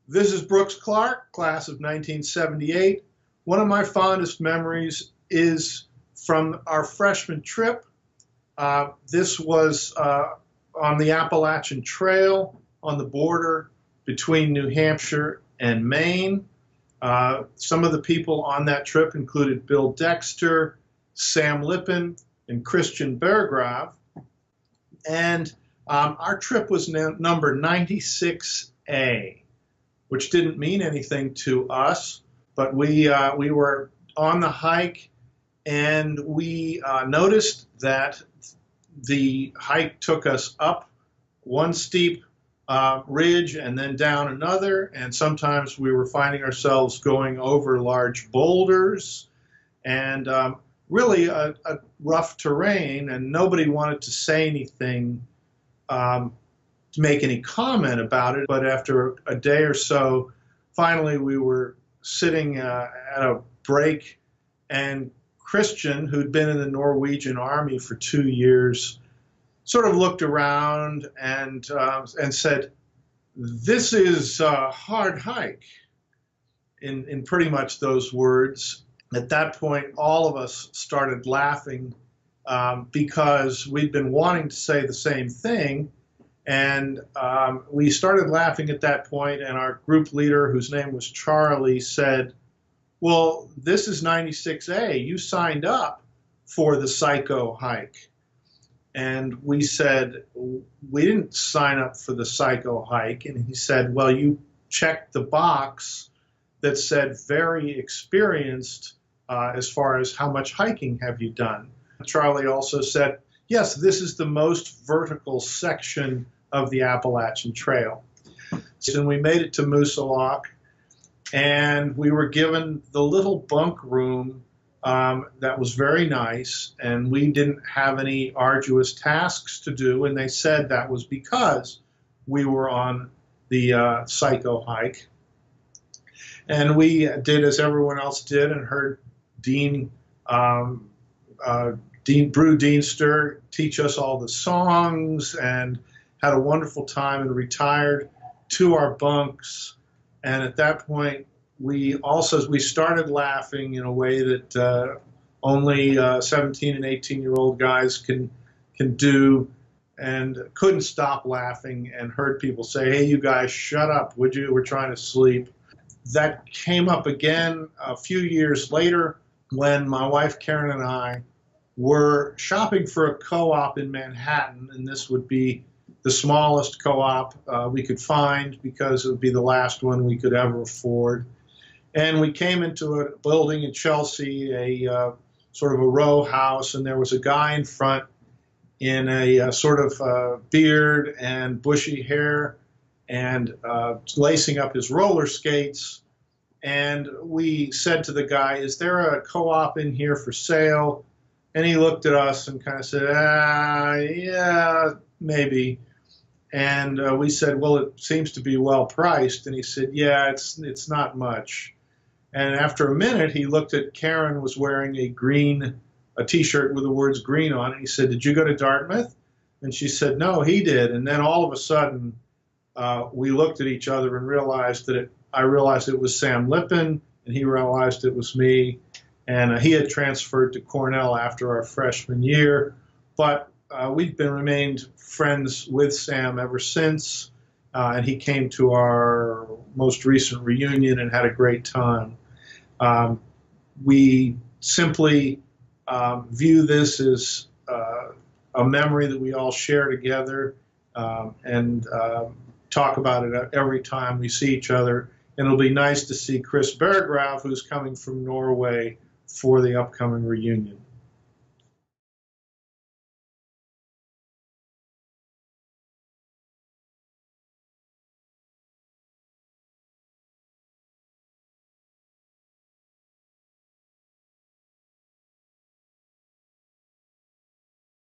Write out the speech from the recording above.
This is Brooks Clark, class of 1978. One of my fondest memories is from our freshman trip. This was on the Appalachian Trail on the border between New Hampshire and Maine. Some of the people on that trip included Bill Dexter, Sam Lippin, and Christian Berggrave. And our trip was number 96A. Which didn't mean anything to us, but we were on the hike, and we noticed that the hike took us up one steep ridge and then down another, and sometimes we were finding ourselves going over large boulders and really a rough terrain, and nobody wanted to say anything to make any comment about it. But after a day or so, finally we were sitting at a break, and Christian, who'd been in the Norwegian army for 2 years, sort of looked around and said, "This is a hard hike," in pretty much those words. At that point, all of us started laughing because we'd been wanting to say the same thing. And we started laughing at that point, and our group leader, whose name was Charlie, said, "Well, this is 96A. You signed up for the psycho hike." And we said, "We didn't sign up for the psycho hike." And he said, "Well, you checked the box that said very experienced as far as how much hiking have you done." Charlie also said, "Yes, this is the most vertical section of the Appalachian Trail." And we made it to Moosilauke, and we were given the little bunk room that was very nice, and we didn't have any arduous tasks to do, and they said that was because we were on the psycho hike. And we did as everyone else did and heard Brew Deanster teach us all the songs and had a wonderful time and retired to our bunks. And at that point, we started laughing in a way that only 17 and 18-year-old guys can do, and couldn't stop laughing, and heard people say, "Hey, you guys, shut up, would you? We're trying to sleep." That came up again a few years later when my wife Karen and I were shopping for a co-op in Manhattan, and this would be the smallest co-op we could find because it would be the last one we could ever afford. And we came into a building in Chelsea, a sort of a row house, and there was a guy in front in a sort of beard and bushy hair and lacing up his roller skates. And we said to the guy, "Is there a co-op in here for sale?" And he looked at us and kind of said, "Yeah, maybe." And we said, "Well, it seems to be well priced." And he said, "Yeah, it's not much." And after a minute, he looked at Karen, was wearing a T-shirt with the words green on it. He said, "Did you go to Dartmouth?" And she said, "No, he did." And then all of a sudden, we looked at each other and realized that I realized it was Sam Lippin, and he realized it was me. And he had transferred to Cornell after our freshman year. But we've remained friends with Sam ever since. And he came to our most recent reunion and had a great time. We simply view this as a memory that we all share together, and talk about it every time we see each other. And it'll be nice to see Chris Berggrave, who's coming from Norway, for the upcoming reunion.